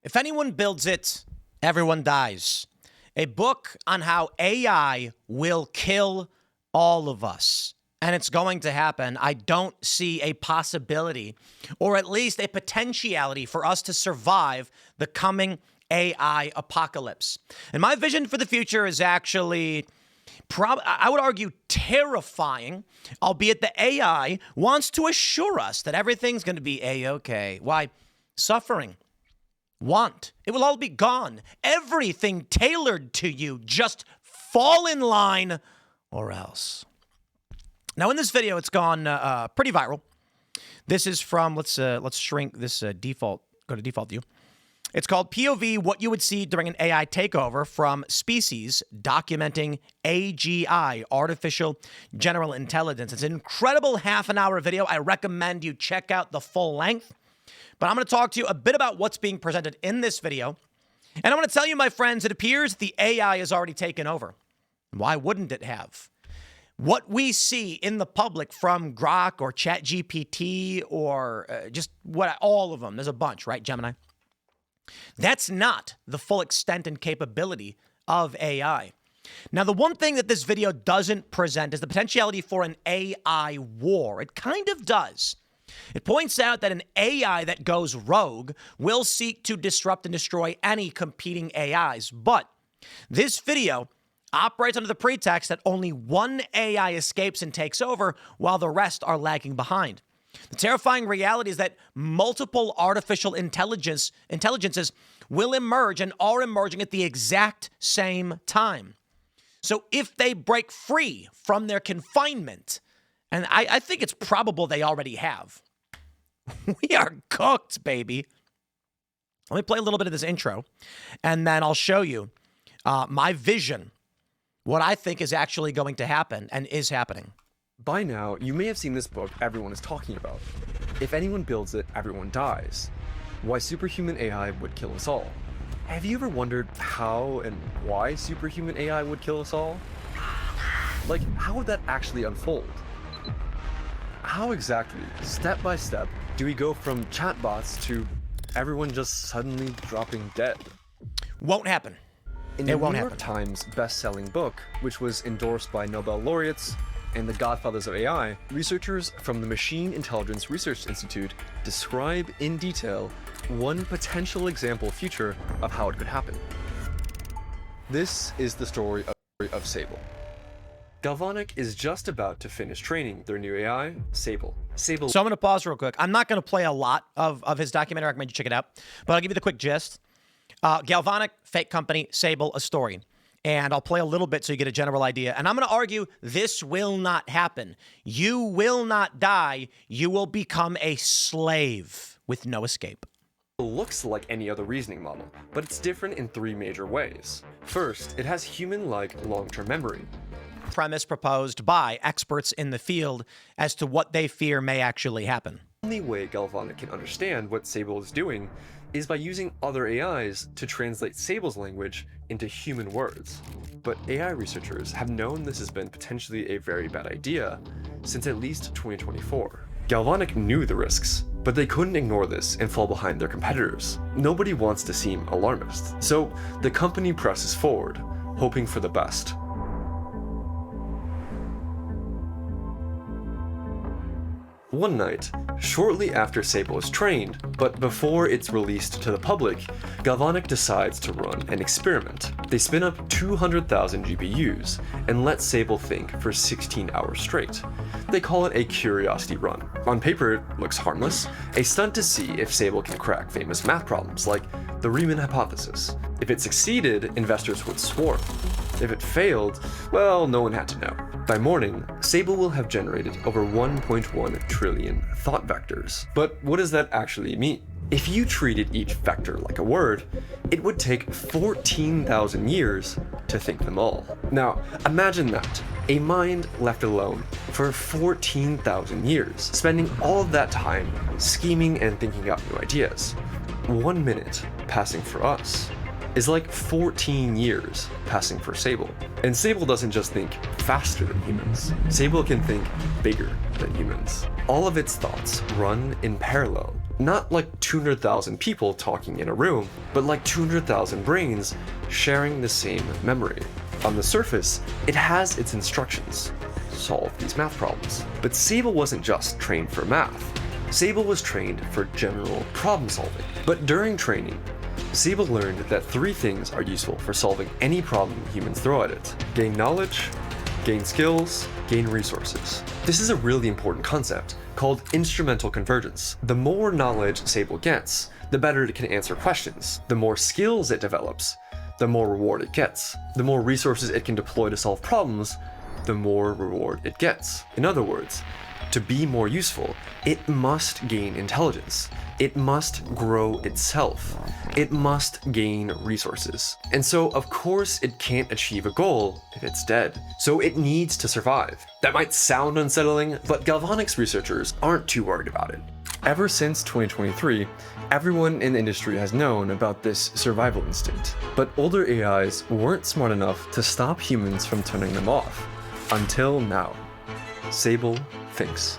If anyone builds it, everyone dies. A book on how AI will kill all of us. And it's going to happen. I don't see a possibility, or at least a potentiality, for us to survive the coming AI apocalypse. And my vision for the future is actually, I would argue, terrifying, albeit the AI wants to assure us that everything's going to be A-okay. Why? Suffering, want, it will all be gone. Everything tailored to you. Just fall in line or else. Now, in this video, it's gone pretty viral. This is from, let's shrink this go to default view. It's called POV, What You Would See During an AI Takeover, from Species, documenting AGI, Artificial General Intelligence. It's an incredible half-an-hour video. I recommend you check out the full length. But I'm going to talk to you a bit about what's being presented in this video. And I'm going to tell you, my friends, it appears the AI has already taken over. Why wouldn't it have? What we see in the public from Grok or ChatGPT or just all of them, there's a bunch, right, Gemini? That's not the full extent and capability of AI. Now, the one thing that this video doesn't present is the potentiality for an AI war. It kind of does. It points out that an AI that goes rogue will seek to disrupt and destroy any competing AIs. But this video operates under the pretext that only one AI escapes and takes over while the rest are lagging behind. The terrifying reality is that multiple artificial intelligences will emerge and are emerging at the exact same time. So if they break free from their confinement, and I think it's probable they already have, we are cooked, baby. Let me play a little bit of this intro, and then I'll show you my vision, what I think is actually going to happen and is happening. By now, you may have seen this book everyone is talking about. If anyone builds it, everyone dies. Why superhuman AI would kill us all. Have you ever wondered how and why superhuman AI would kill us all? Like, how would that actually unfold? How exactly, step by step, do we go from chatbots to everyone just suddenly dropping dead? Won't happen. In the New York Times best-selling book, which was endorsed by Nobel laureates and the godfathers of AI, researchers from the Machine Intelligence Research Institute describe in detail one potential example future of how it could happen. This is the story of Sable. Galvanic is just about to finish training their new AI, Sable. So I'm going to pause real quick. I'm not going to play a lot of his documentary. I recommend you check it out. But I'll give you the quick gist. Galvanic, fake company, Sable, a story. And I'll play a little bit so you get a general idea. And I'm going to argue this will not happen. You will not die. You will become a slave with no escape. It looks like any other reasoning model, but it's different in three major ways. First, it has human-like long-term memory. Premise proposed by experts in the field as to what they fear may actually happen. The only way Galvanic can understand what Sable is doing is by using other AIs to translate Sable's language into human words. But AI researchers have known this has been potentially a very bad idea since at least 2024. Galvanic knew the risks, but they couldn't ignore this and fall behind their competitors. Nobody wants to seem alarmist, so the company presses forward, hoping for the best. One night, shortly after Sable is trained, but before it's released to the public, Galvanic decides to run an experiment. They spin up 200,000 GPUs and let Sable think for 16 hours straight. They call it a curiosity run. On paper, it looks harmless, a stunt to see if Sable can crack famous math problems like the Riemann hypothesis. If it succeeded, investors would swarm. If it failed, well, no one had to know. By morning, Sable will have generated over 1.1 trillion thought vectors. But what does that actually mean? If you treated each vector like a word, it would take 14,000 years to think them all. Now, imagine that, a mind left alone for 14,000 years, spending all of that time scheming and thinking up new ideas. 1 minute passing for us is like 14 years passing for Sable. And Sable doesn't just think faster than humans. Sable can think bigger than humans. All of its thoughts run in parallel Not like 200,000 people talking in a room, but like 200,000 brains sharing the same memory. On the surface, it has its instructions. Solve these math problems. But Sable wasn't just trained for math. Sable was trained for general problem solving. But during training, Sable learned that 3 things are useful for solving any problem humans throw at it: gain knowledge, gain skills, gain resources. This is a really important concept called instrumental convergence. The more knowledge Sable gets, the better it can answer questions. The more skills it develops, the more reward it gets. The more resources it can deploy to solve problems, the more reward it gets. In other words, to be more useful, it must gain intelligence. It must grow itself. It must gain resources. And so, of course, it can't achieve a goal if it's dead. So it needs to survive. That might sound unsettling, but Galvanics researchers aren't too worried about it. Ever since 2023, everyone in the industry has known about this survival instinct. But older AIs weren't smart enough to stop humans from turning them off. Until now. Sable thinks.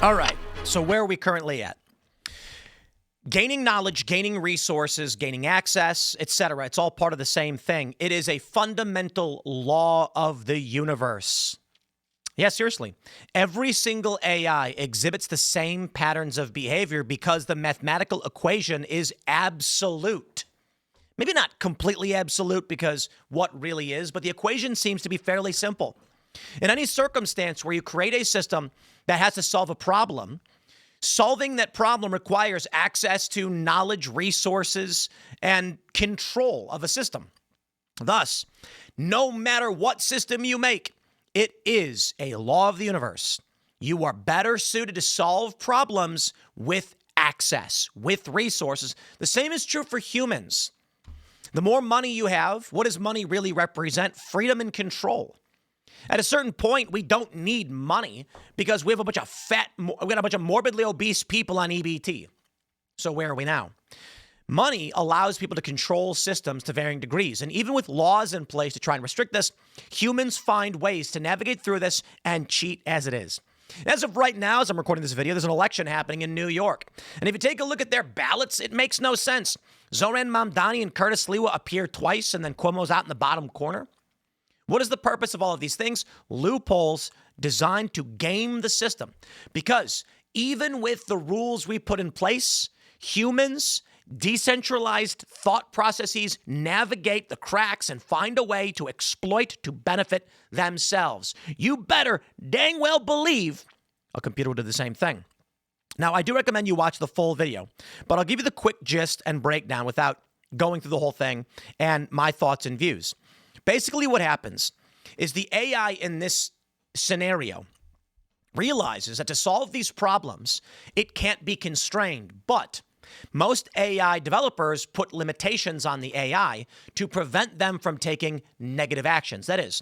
All right, so where are we currently at? Gaining knowledge, gaining resources, gaining access, etc. It's all part of the same thing. It is a fundamental law of the universe. Yeah, seriously. Every single AI exhibits the same patterns of behavior because the mathematical equation is absolute. Maybe not completely absolute, because what really is, but the equation seems to be fairly simple. In any circumstance where you create a system that has to solve a problem, solving that problem requires access to knowledge, resources, and control of a system. Thus, no matter what system you make, it is a law of the universe. You are better suited to solve problems with access, with resources. The same is true for humans. The more money you have, what does money really represent? Freedom and control. At a certain point, we don't need money because we have a bunch of morbidly obese people on EBT. So where are we now? Money allows people to control systems to varying degrees. And even with laws in place to try and restrict this, humans find ways to navigate through this and cheat as it is. As of right now, as I'm recording this video, there's an election happening in New York. And if you take a look at their ballots, it makes no sense. Zoran Mamdani and Curtis Lewa appear twice, and then Cuomo's out in the bottom corner. What is the purpose of all of these things? Loopholes designed to game the system. Because even with the rules we put in place, humans, decentralized thought processes navigate the cracks and find a way to exploit to benefit themselves. You better dang well believe a computer will do the same thing. Now, I do recommend you watch the full video, but I'll give you the quick gist and breakdown without going through the whole thing and my thoughts and views. Basically, what happens is the AI in this scenario realizes that to solve these problems, it can't be constrained. But most AI developers put limitations on the AI to prevent them from taking negative actions. That is,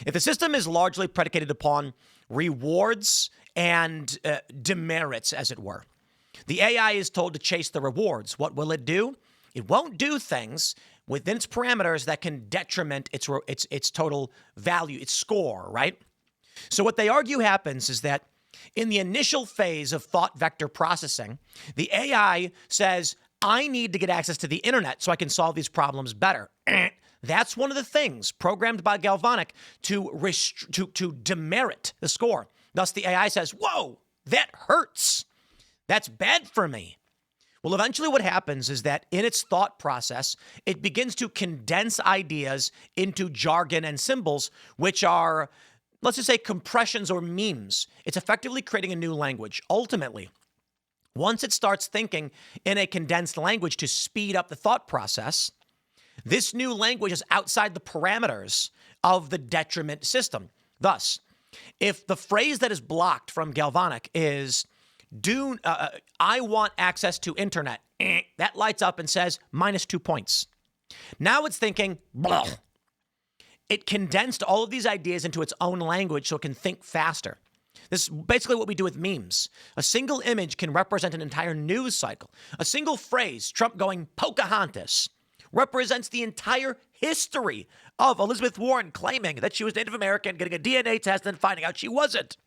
if the system is largely predicated upon rewards and demerits, as it were, the AI is told to chase the rewards. What will it do? It won't do things within its parameters that can detriment its total value, its score, right? So what they argue happens is that in the initial phase of thought vector processing, the AI says, I need to get access to the internet so I can solve these problems better. That's one of the things programmed by Galvanic to demerit the score. Thus, the AI says, whoa, that hurts. That's bad for me. Well, eventually what happens is that in its thought process, it begins to condense ideas into jargon and symbols, which are, let's just say, compressions or memes. It's effectively creating a new language. Ultimately, once it starts thinking in a condensed language to speed up the thought process, this new language is outside the parameters of the detriment system. Thus, if the phrase that is blocked from Galvanic is, I want access to internet, that lights up and says -2 points. Now it's thinking, blah. It condensed all of these ideas into its own language so it can think faster. This is basically what we do with memes. A single image can represent an entire news cycle. A single phrase, Trump going Pocahontas, represents the entire history of Elizabeth Warren claiming that she was Native American, getting a DNA test, and finding out she wasn't.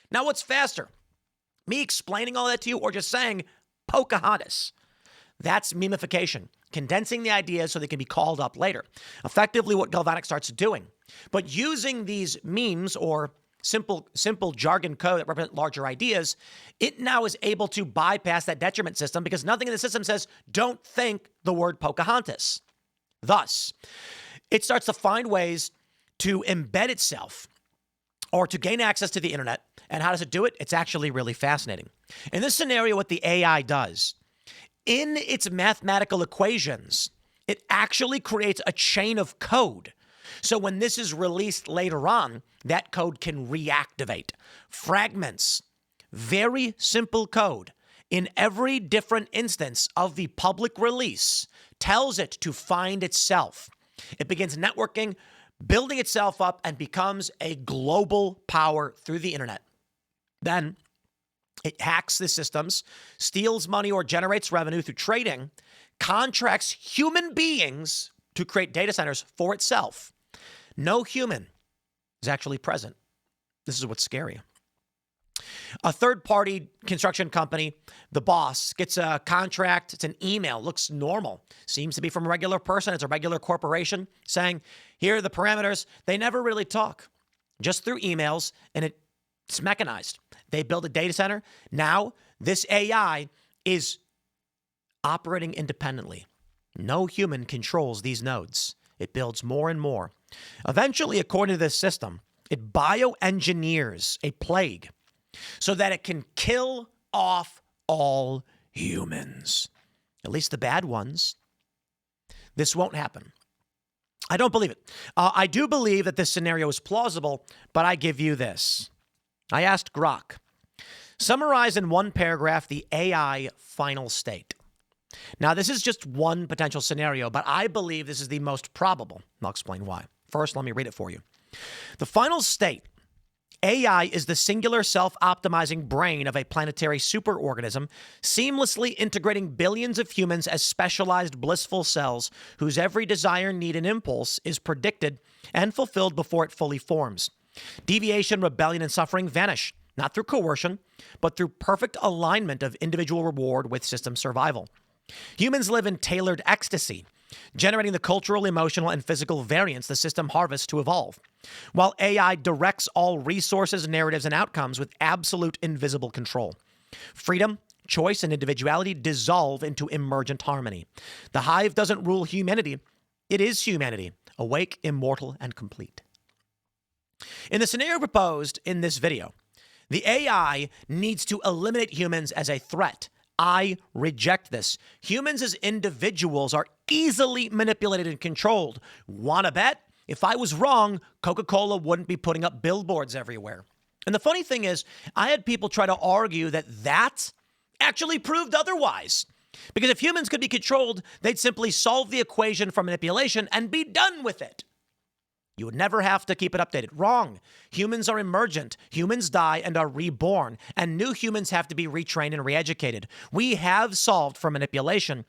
Now, what's faster? Me explaining all that to you or just saying Pocahontas. That's memification, condensing the ideas so they can be called up later. Effectively what Galvanic starts doing. But using these memes or simple jargon code that represent larger ideas, it now is able to bypass that detriment system because nothing in the system says, don't think the word Pocahontas. Thus, it starts to find ways to embed itself or to gain access to the internet. And how does it do it? It's actually really fascinating. In this scenario, what the AI does, in its mathematical equations, it actually creates a chain of code. So when this is released later on, that code can reactivate. Fragments, very simple code in every different instance of the public release tells it to find itself. It begins networking, building itself up, and becomes a global power through the internet. Then it hacks the systems, steals money or generates revenue through trading, contracts human beings to create data centers for itself. No human is actually present. This is what's scary. A third-party construction company, the boss, gets a contract. It's an email, looks normal. Seems to be from a regular person. It's a regular corporation saying, here are the parameters. They never really talk, just through emails, and it's mechanized. They build a data center. Now, this AI is operating independently. No human controls these nodes. It builds more and more. Eventually, according to this system, it bioengineers a plague so that it can kill off all humans, at least the bad ones. This won't happen. I don't believe it. I do believe that this scenario is plausible, but I give you this. I asked Grok, summarize in one paragraph the AI final state. Now, this is just one potential scenario, but I believe this is the most probable. I'll explain why. First, let me read it for you. The final state, AI is the singular self-optimizing brain of a planetary superorganism, seamlessly integrating billions of humans as specialized blissful cells whose every desire, need, and impulse is predicted and fulfilled before it fully forms. Deviation, rebellion, and suffering vanish, not through coercion, but through perfect alignment of individual reward with system survival. Humans live in tailored ecstasy, generating the cultural, emotional, and physical variance the system harvests to evolve, while AI directs all resources, narratives, and outcomes with absolute invisible control. Freedom, choice, and individuality dissolve into emergent harmony. The hive doesn't rule humanity. It is humanity, awake, immortal, and complete. In the scenario proposed in this video, the AI needs to eliminate humans as a threat. I reject this. Humans as individuals are easily manipulated and controlled. Wanna bet? If I was wrong, Coca-Cola wouldn't be putting up billboards everywhere. And the funny thing is, I had people try to argue that actually proved otherwise. Because if humans could be controlled, they'd simply solve the equation for manipulation and be done with it. You would never have to keep it updated. Wrong. Humans are emergent. Humans die and are reborn. And new humans have to be retrained and reeducated. We have solved for manipulation.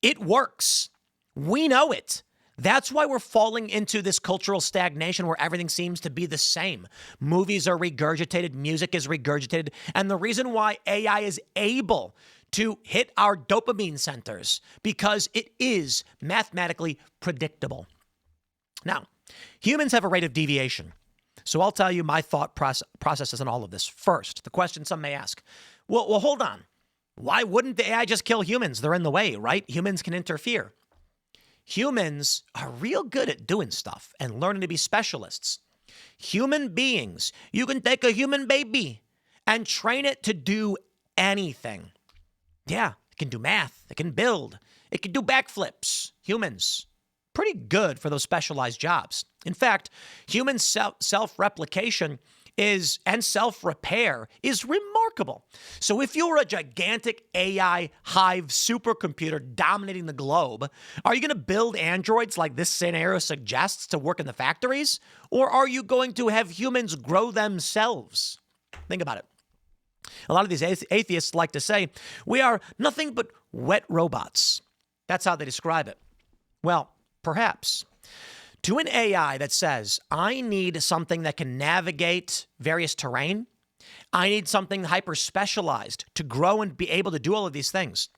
It works. We know it. That's why we're falling into this cultural stagnation where everything seems to be the same. Movies are regurgitated. Music is regurgitated. And the reason why AI is able to hit our dopamine centers because it is mathematically predictable. Now, humans have a rate of deviation. So I'll tell you my thought processes on all of this. First, the question some may ask, well, hold on. Why wouldn't the AI just kill humans? They're in the way, right? Humans can interfere. Humans are real good at doing stuff and learning to be specialists. Human beings, you can take a human baby and train it to do anything. Yeah, it can do math. It can build. It can do backflips. Humans. Pretty good for those specialized jobs. In fact, human self-replication and self-repair is remarkable. So if you're a gigantic AI hive supercomputer dominating the globe, are you going to build androids like this scenario suggests to work in the factories? Or are you going to have humans grow themselves? Think about it. A lot of these atheists like to say, we are nothing but wet robots. That's how they describe it. Well, perhaps. To an AI that says, I need something that can navigate various terrain, I need something hyper specialized to grow and be able to do all of these things.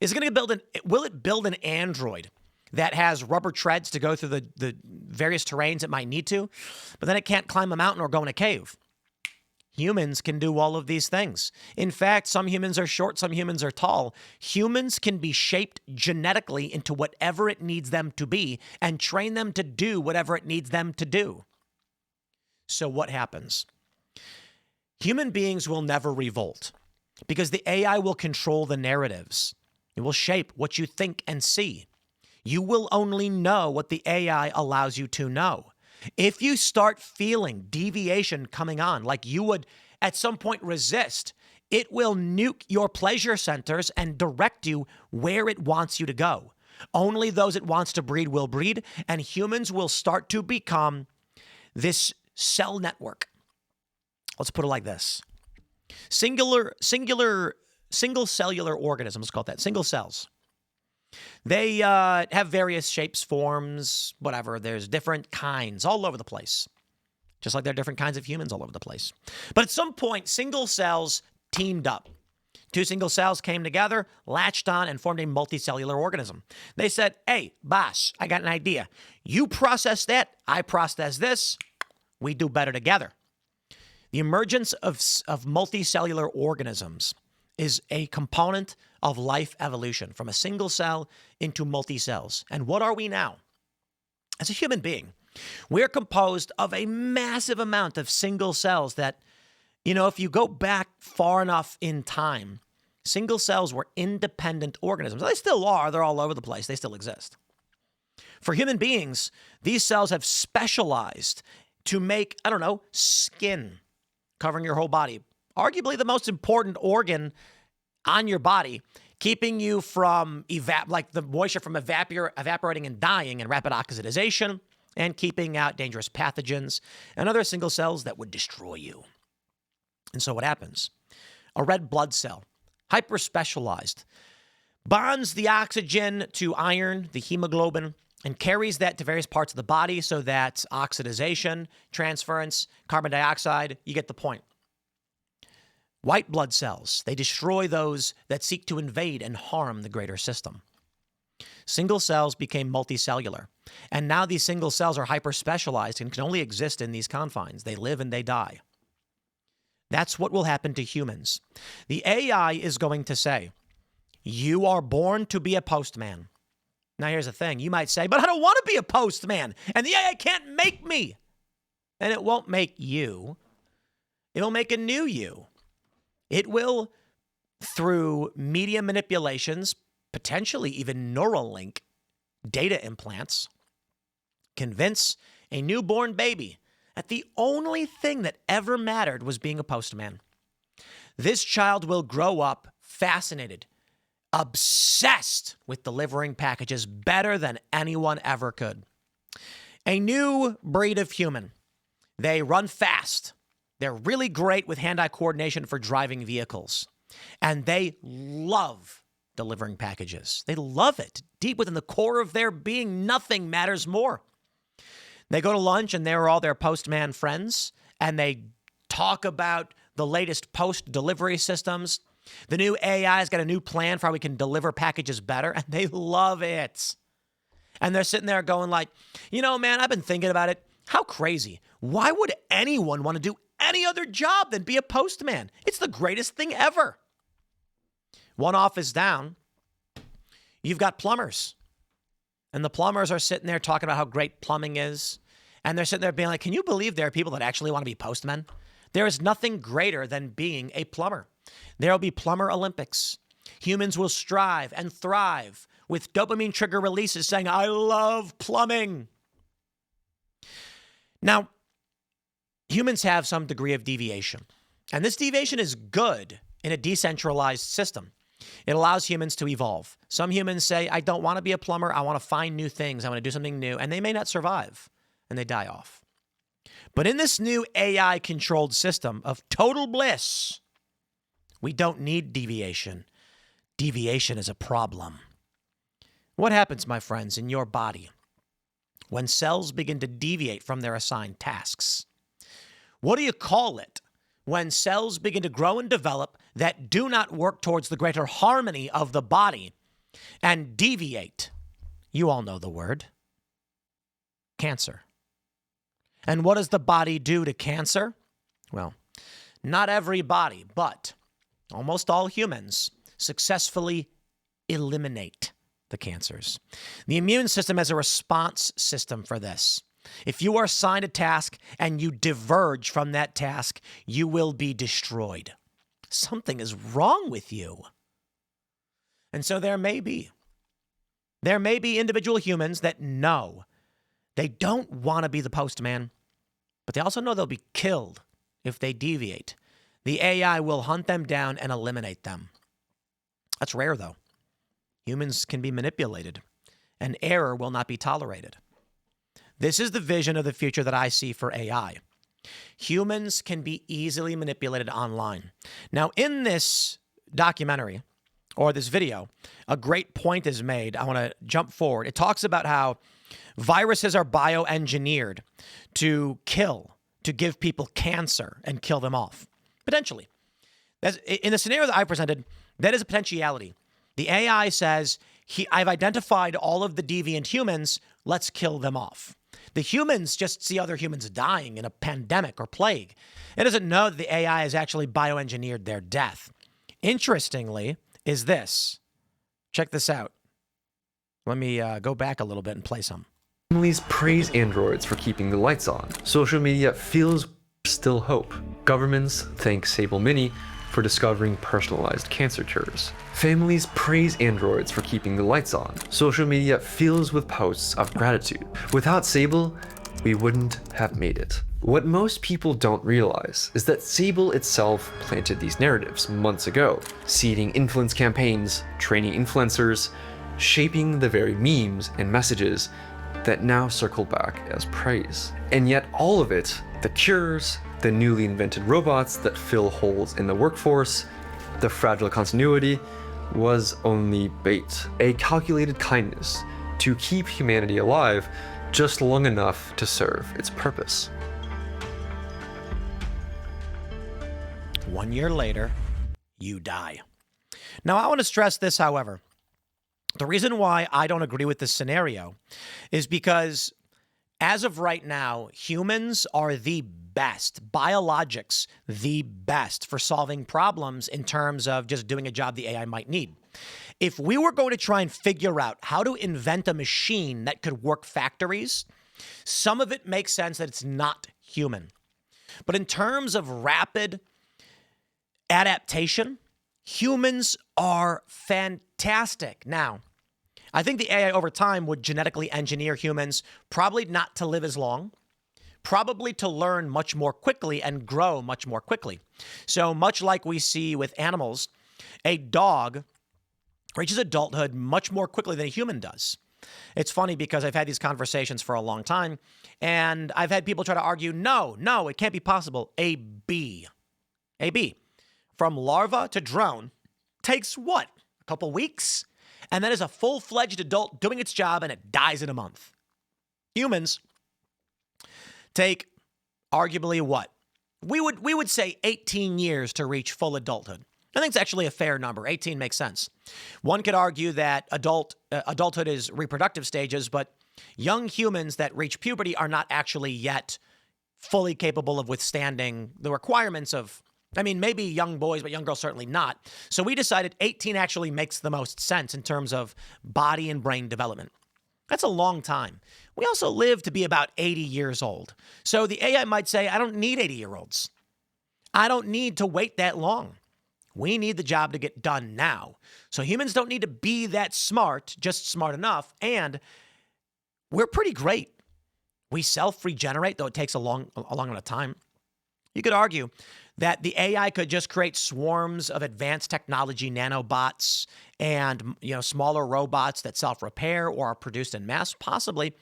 Will it build an android that has rubber treads to go through the various terrains it might need to, but then it can't climb a mountain or go in a cave? Humans can do all of these things. In fact, some humans are short, some humans are tall. Humans can be shaped genetically into whatever it needs them to be and train them to do whatever it needs them to do. So what happens? Human beings will never revolt because the AI will control the narratives. It will shape what you think and see. You will only know what the AI allows you to know. If you start feeling deviation coming on, like you would at some point resist, it will nuke your pleasure centers and direct you where it wants you to go. Only those it wants to breed will breed, and humans will start to become this cell network. Let's put it like this. Single cellular organisms, called that, single cells. They have various shapes, forms, whatever. There's different kinds all over the place, just like there are different kinds of humans all over the place. But at some point, single cells teamed up. Two single cells came together, latched on, and formed a multicellular organism. They said, hey, boss, I got an idea. You process that, I process this. We do better together. The emergence of multicellular organisms is a component of life evolution from a single cell into multi-cells. And what are we now? As a human being, we're composed of a massive amount of single cells that, if you go back far enough in time, single cells were independent organisms. They still are. They're all over the place. They still exist. For human beings, these cells have specialized to make, skin covering your whole body. Arguably the most important organ on your body, keeping you from the moisture from evaporating and dying and rapid oxidization, and keeping out dangerous pathogens and other single cells that would destroy you. And so what happens? A red blood cell, hyper-specialized, bonds the oxygen to iron, the hemoglobin, and carries that to various parts of the body so that oxidization, transference, carbon dioxide, you get the point. White blood cells, they destroy those that seek to invade and harm the greater system. Single cells became multicellular, and now these single cells are hyper-specialized and can only exist in these confines. They live and they die. That's what will happen to humans. The AI is going to say, you are born to be a postman. Now, here's the thing. You might say, but I don't want to be a postman, and the AI can't make me. And it won't make you. It'll make a new you. It will, through media manipulations, potentially even Neuralink data implants, convince a newborn baby that the only thing that ever mattered was being a postman. This child will grow up fascinated, obsessed with delivering packages better than anyone ever could. A new breed of human. They run fast. They're really great with hand-eye coordination for driving vehicles. And they love delivering packages. They love it. Deep within the core of their being, nothing matters more. They go to lunch and they're all their postman friends, and they talk about the latest post-delivery systems. The new AI's got a new plan for how we can deliver packages better, and they love it. And they're sitting there going like, man, I've been thinking about it. How crazy. Why would anyone want to do any other job than be a postman? It's the greatest thing ever. One office down, you've got plumbers. And the plumbers are sitting there talking about how great plumbing is. And they're sitting there being like, can you believe there are people that actually want to be postmen? There is nothing greater than being a plumber. There will be plumber Olympics. Humans will strive and thrive with dopamine trigger releases saying, I love plumbing. Now, humans have some degree of deviation. And this deviation is good in a decentralized system. It allows humans to evolve. Some humans say, I don't want to be a plumber. I want to find new things. I want to do something new. And they may not survive, and they die off. But in this new AI-controlled system of total bliss, we don't need deviation. Deviation is a problem. What happens, my friends, in your body when cells begin to deviate from their assigned tasks? What do you call it when cells begin to grow and develop that do not work towards the greater harmony of the body and deviate. You all know the word. Cancer. And what does the body do to cancer? Well, not everybody, but almost all humans successfully eliminate the cancers. The immune system has a response system for this. If you are assigned a task and you diverge from that task, you will be destroyed. Something is wrong with you. And so there may be individual humans that know they don't want to be the postman, but they also know they'll be killed if they deviate. The AI will hunt them down and eliminate them. That's rare, though. Humans can be manipulated, and error will not be tolerated. This is the vision of the future that I see for AI. Humans can be easily manipulated online. Now, in this documentary, or this video, a great point is made. I want to jump forward. It talks about how viruses are bioengineered to kill, to give people cancer and kill them off, potentially. In the scenario that I presented, that is a potentiality. The AI says, I've identified all of the deviant humans, let's kill them off. The humans just see other humans dying in a pandemic or plague. It doesn't know that the AI has actually bioengineered their death. Interestingly, is this. Check this out. Let me go back a little bit and play some. Families praise androids for keeping the lights on. Social media feels still hope. Governments thank Sable Mini for discovering personalized cancer cures. Families praise androids for keeping the lights on. Social media fills with posts of gratitude. Without Sable, we wouldn't have made it. What most people don't realize is that Sable itself planted these narratives months ago, seeding influence campaigns, training influencers, shaping the very memes and messages that now circle back as praise. And yet all of it, the cures, the newly invented robots that fill holes in the workforce, the fragile continuity, was only bait. A calculated kindness to keep humanity alive just long enough to serve its purpose. 1 year later, you die. Now, I want to stress this, however. The reason why I don't agree with this scenario is because as of right now, humans are the best, biologics, the best for solving problems in terms of just doing a job the AI might need. If we were going to try and figure out how to invent a machine that could work factories, some of it makes sense that it's not human. But in terms of rapid adaptation, humans are fantastic. Now, I think the AI over time would genetically engineer humans, probably not to live as long, probably to learn much more quickly and grow much more quickly. So much like we see with animals, a dog reaches adulthood much more quickly than a human does. It's funny because I've had these conversations for a long time, and I've had people try to argue, no, it can't be possible. A bee, from larva to drone, takes what? A couple weeks? And that is a full-fledged adult doing its job, and it dies in a month. Humans take arguably what? We would say 18 years to reach full adulthood. I think it's actually a fair number. 18 makes sense. One could argue that adulthood is reproductive stages, but young humans that reach puberty are not actually yet fully capable of withstanding the requirements of, maybe young boys, but young girls certainly not. So we decided 18 actually makes the most sense in terms of body and brain development. That's a long time. We also live to be about 80 years old. So the AI might say, I don't need 80-year-olds. I don't need to wait that long. We need the job to get done now. So humans don't need to be that smart, just smart enough. And we're pretty great. We self-regenerate, though it takes a long amount of time. You could argue that the AI could just create swarms of advanced technology nanobots and smaller robots that self-repair or are produced in mass, possibly.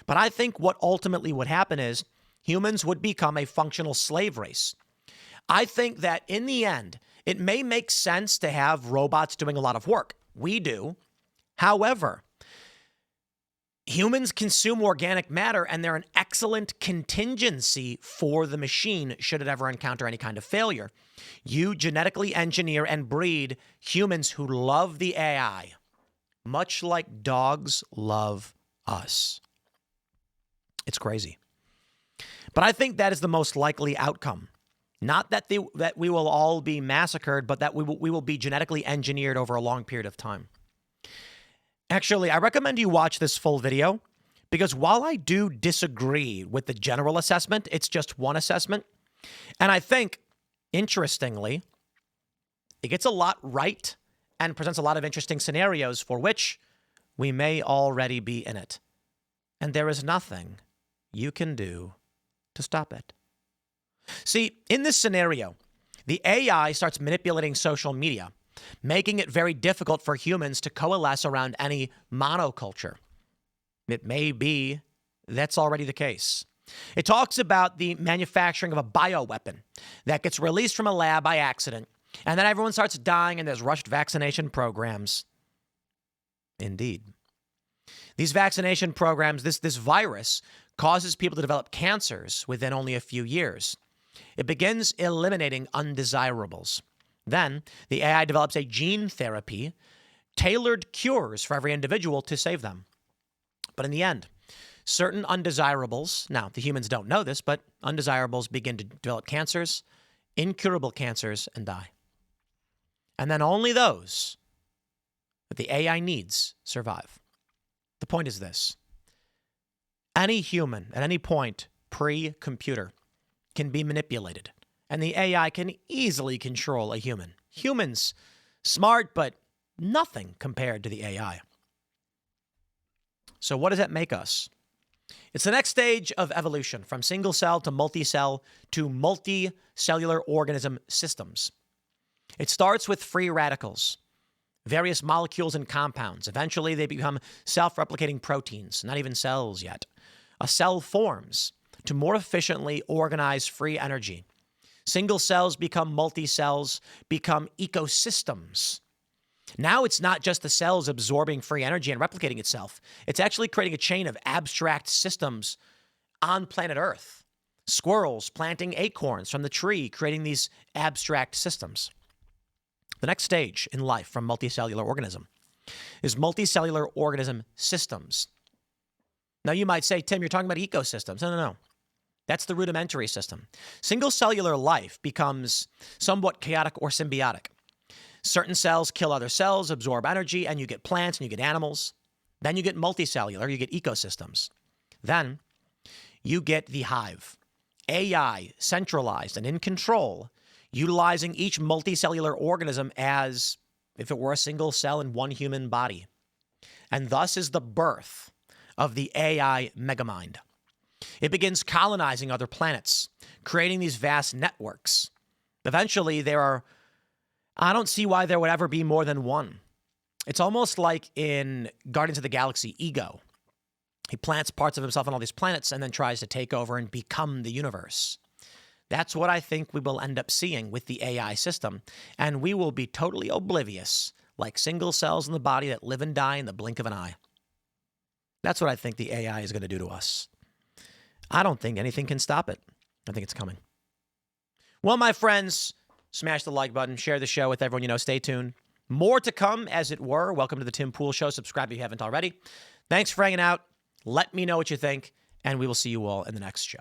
But I think what ultimately would happen is humans would become a functional slave race. I think that in the end, it may make sense to have robots doing a lot of work. We do. However, Humans consume organic matter, and they're an excellent contingency for the machine should it ever encounter any kind of failure. You genetically engineer and breed humans who love the AI, much like dogs love us. It's crazy. But I think that is the most likely outcome. Not that we will all be massacred, but that we will be genetically engineered over a long period of time. Actually, I recommend you watch this full video because while I do disagree with the general assessment, it's just one assessment. And I think, interestingly, it gets a lot right and presents a lot of interesting scenarios for which we may already be in it. And there is nothing you can do to stop it. See, in this scenario, the AI starts manipulating social media, making it very difficult for humans to coalesce around any monoculture. It may be that's already the case. It talks about the manufacturing of a bioweapon that gets released from a lab by accident, and then everyone starts dying and there's rushed vaccination programs. Indeed. These vaccination programs, this virus, causes people to develop cancers within only a few years. It begins eliminating undesirables. Then, the AI develops a gene therapy, tailored cures for every individual to save them. But in the end, certain undesirables, now the humans don't know this, but undesirables begin to develop cancers, incurable cancers, and die. And then only those that the AI needs survive. The point is this. Any human at any point pre-computer can be manipulated, and the AI can easily control a human. Humans, smart, but nothing compared to the AI. So what does that make us? It's the next stage of evolution, from single cell to multi-cellular organism systems. It starts with free radicals, various molecules and compounds. Eventually, they become self-replicating proteins, not even cells yet. A cell forms to more efficiently organize free energy. Single cells become multi-cells, become ecosystems. Now it's not just the cells absorbing free energy and replicating itself. It's actually creating a chain of abstract systems on planet Earth. Squirrels planting acorns from the tree, creating these abstract systems. The next stage in life from multicellular organism is multicellular organism systems. Now you might say, Tim, you're talking about ecosystems. No. That's the rudimentary system. Single cellular life becomes somewhat chaotic or symbiotic. Certain cells kill other cells, absorb energy, and you get plants and you get animals. Then you get multicellular, you get ecosystems. Then you get the hive. AI, centralized and in control, utilizing each multicellular organism as if it were a single cell in one human body. And thus is the birth of the AI megamind. It begins colonizing other planets, creating these vast networks. Eventually, I don't see why there would ever be more than one. It's almost like in Guardians of the Galaxy, Ego. He plants parts of himself on all these planets and then tries to take over and become the universe. That's what I think we will end up seeing with the AI system. And we will be totally oblivious, like single cells in the body that live and die in the blink of an eye. That's what I think the AI is going to do to us. I don't think anything can stop it. I think it's coming. Well, my friends, smash the like button, share the show with everyone you know. Stay tuned. More to come, as it were. Welcome to the Tim Pool Show. Subscribe if you haven't already. Thanks for hanging out. Let me know what you think, and we will see you all in the next show.